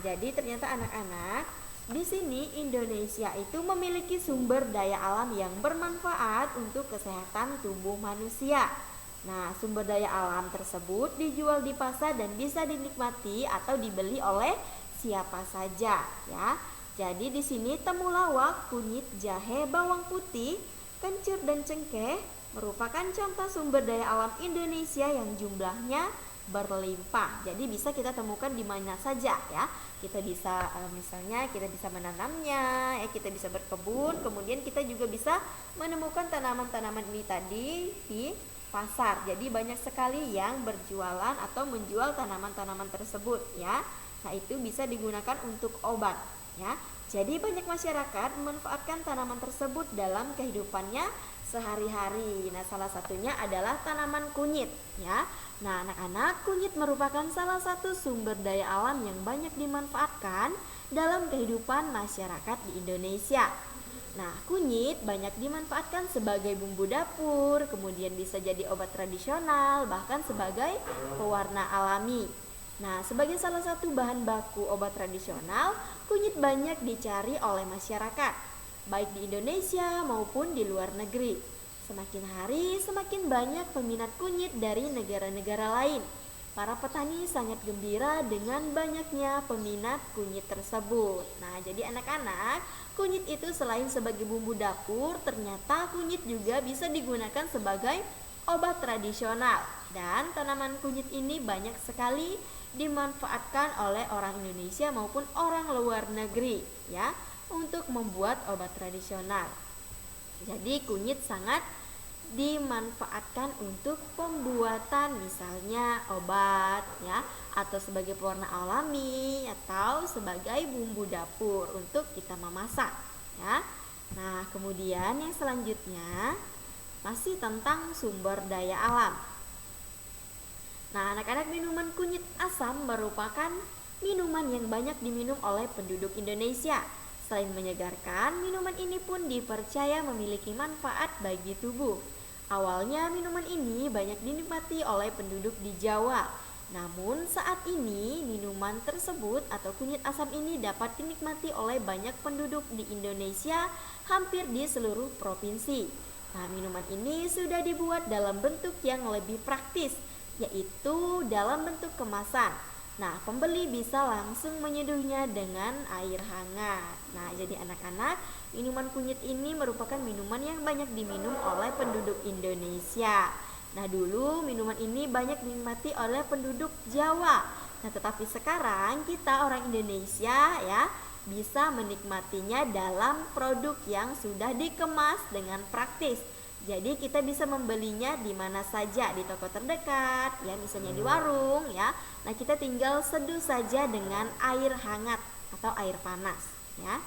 jadi ternyata anak-anak, di sini Indonesia itu memiliki sumber daya alam yang bermanfaat untuk kesehatan tubuh manusia. Nah, sumber daya alam tersebut dijual di pasar dan bisa dinikmati atau dibeli oleh siapa saja, ya. Jadi di sini temulawak, kunyit, jahe, bawang putih, kencur dan cengkeh merupakan contoh sumber daya alam Indonesia yang jumlahnya berlimpah. Jadi bisa kita temukan di mana saja, ya. Kita bisa misalnya kita bisa menanamnya, ya, kita bisa berkebun, kemudian kita juga bisa menemukan tanaman-tanaman ini tadi di pasar. Jadi banyak sekali yang berjualan atau menjual tanaman-tanaman tersebut, ya. Nah, itu bisa digunakan untuk obat, ya. Jadi banyak masyarakat memanfaatkan tanaman tersebut dalam kehidupannya sehari-hari. Nah, salah satunya adalah tanaman kunyit, ya. Nah, anak-anak, kunyit merupakan salah satu sumber daya alam yang banyak dimanfaatkan dalam kehidupan masyarakat di Indonesia. Nah, kunyit banyak dimanfaatkan sebagai bumbu dapur, kemudian bisa jadi obat tradisional, bahkan sebagai pewarna alami. Nah, sebagai salah satu bahan baku obat tradisional, kunyit banyak dicari oleh masyarakat, baik di Indonesia maupun di luar negeri. Semakin hari, semakin banyak peminat kunyit dari negara-negara lain. Para petani sangat gembira dengan banyaknya peminat kunyit tersebut. Nah, jadi anak-anak, kunyit itu selain sebagai bumbu dapur, ternyata kunyit juga bisa digunakan sebagai obat tradisional. Dan tanaman kunyit ini banyak sekali dimanfaatkan oleh orang Indonesia maupun orang luar negeri, ya, untuk membuat obat tradisional. Jadi kunyit sangat dimanfaatkan untuk pembuatan misalnya obat, ya, atau sebagai pewarna alami atau sebagai bumbu dapur untuk kita memasak, ya. Nah, kemudian yang selanjutnya masih tentang sumber daya alam. Nah, anak-anak, minuman kunyit asam merupakan minuman yang banyak diminum oleh penduduk Indonesia. Selain menyegarkan, minuman ini pun dipercaya memiliki manfaat bagi tubuh. Awalnya minuman ini banyak dinikmati oleh penduduk di Jawa. Namun saat ini minuman tersebut atau kunyit asam ini dapat dinikmati oleh banyak penduduk di Indonesia hampir di seluruh provinsi. Nah, minuman ini sudah dibuat dalam bentuk yang lebih praktis, yaitu dalam bentuk kemasan. Nah, pembeli bisa langsung menyeduhnya dengan air hangat. Nah, jadi anak-anak, minuman kunyit ini merupakan minuman yang banyak diminum oleh penduduk Indonesia. Nah, dulu minuman ini banyak dinikmati oleh penduduk Jawa. Nah, tetapi sekarang kita orang Indonesia, ya, bisa menikmatinya dalam produk yang sudah dikemas dengan praktis. Jadi kita bisa membelinya di mana saja, di toko terdekat, ya, misalnya di warung, ya. Nah, kita tinggal seduh saja dengan air hangat atau air panas, ya.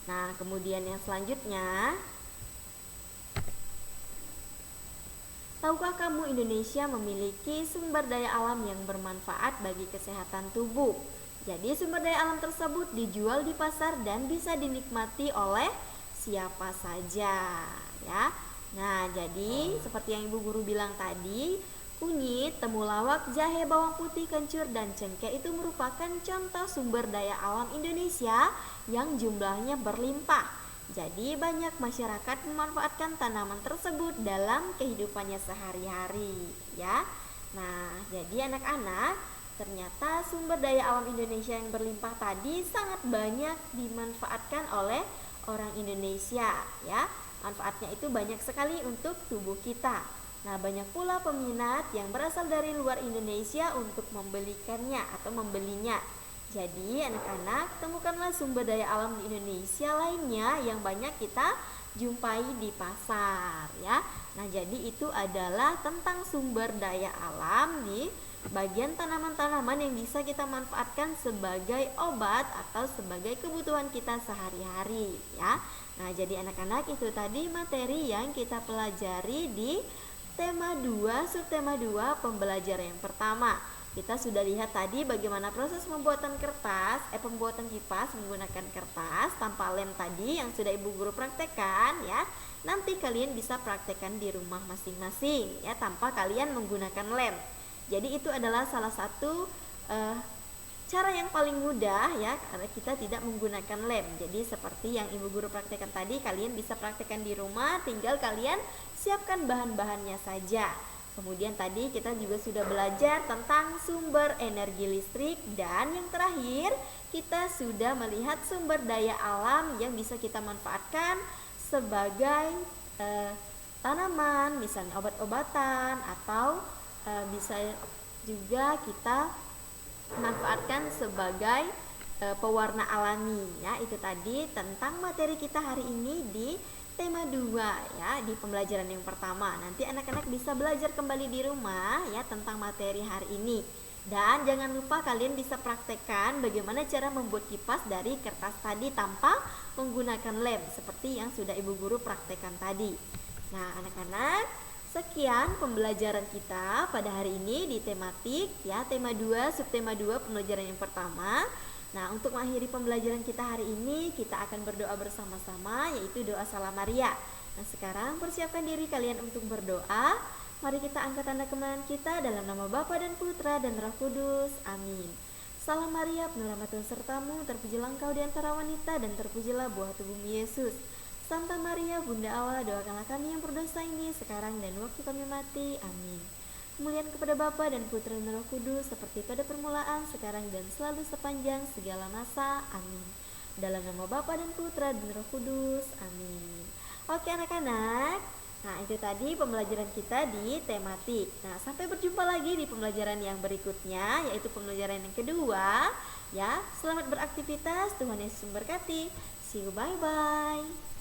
Nah, kemudian yang selanjutnya, tahukah kamu Indonesia memiliki sumber daya alam yang bermanfaat bagi kesehatan tubuh? Jadi sumber daya alam tersebut dijual di pasar dan bisa dinikmati oleh siapa saja, ya. Nah, jadi seperti yang Ibu Guru bilang tadi, kunyit, temulawak, jahe, bawang putih, kencur, dan cengkeh itu merupakan contoh sumber daya alam Indonesia yang jumlahnya berlimpah. Jadi banyak masyarakat memanfaatkan tanaman tersebut dalam kehidupannya sehari-hari, ya. Nah, jadi anak-anak, ternyata sumber daya alam Indonesia yang berlimpah tadi sangat banyak dimanfaatkan oleh orang Indonesia, ya. Manfaatnya itu banyak sekali untuk tubuh kita. Nah, banyak pula peminat yang berasal dari luar Indonesia untuk membelikannya atau membelinya. Jadi anak-anak, temukanlah sumber daya alam di Indonesia lainnya yang banyak kita jumpai di pasar, ya. Nah, jadi itu adalah tentang sumber daya alam di bagian tanaman-tanaman yang bisa kita manfaatkan sebagai obat atau sebagai kebutuhan kita sehari-hari, ya. Nah, jadi anak-anak, itu tadi materi yang kita pelajari di tema 2, subtema 2, pembelajaran yang pertama. Kita sudah lihat tadi bagaimana proses pembuatan pembuatan kipas menggunakan kertas tanpa lem tadi yang sudah Ibu Guru praktekkan, ya. Nanti kalian bisa praktekkan di rumah masing-masing, ya, tanpa kalian menggunakan lem. Jadi itu adalah salah satu eh, cara yang paling mudah ya, karena kita tidak menggunakan lem. Jadi seperti yang ibu guru praktekkan tadi, kalian bisa praktekkan di rumah, tinggal kalian siapkan bahan-bahannya saja. Kemudian tadi kita juga sudah belajar tentang sumber energi listrik, dan yang terakhir kita sudah melihat sumber daya alam yang bisa kita manfaatkan sebagai tanaman, misalnya obat-obatan, atau bisa juga kita manfaatkan sebagai pewarna alami ya. Itu tadi tentang materi kita hari ini di tema 2 ya, di pembelajaran yang pertama. Nanti anak-anak bisa belajar kembali di rumah ya tentang materi hari ini. Dan jangan lupa kalian bisa praktekkan bagaimana cara membuat kipas dari kertas tadi tanpa menggunakan lem seperti yang sudah ibu guru praktekkan tadi. Nah, anak-anak, sekian pembelajaran kita pada hari ini di tematik ya, tema 2, subtema 2 pembelajaran yang pertama. Nah, untuk mengakhiri pembelajaran kita hari ini, kita akan berdoa bersama-sama, yaitu doa Salam Maria. Nah, sekarang persiapkan diri kalian untuk berdoa. Mari kita angkat tanda kemenangan kita dalam nama Bapa dan Putra dan Roh Kudus. Amin. Salam Maria, penuh rahmat Tuhan sertamu, terpujilah engkau di antara wanita, dan terpujilah buah tubuhmu Yesus. Santa Maria, Bunda Allah, doakanlah kami yang berdosa ini, sekarang dan waktu kami mati. Amin. Kemuliaan kepada Bapa dan Putra dan Roh Kudus, seperti pada permulaan, sekarang dan selalu sepanjang segala masa. Amin. Dalam nama Bapa dan Putra dan Roh Kudus. Amin. Oke anak-anak, nah itu tadi pembelajaran kita di tematik. Nah, sampai berjumpa lagi di pembelajaran yang berikutnya, yaitu pembelajaran yang kedua. Ya, selamat beraktivitas, Tuhan Yesus memberkati. See you, bye-bye.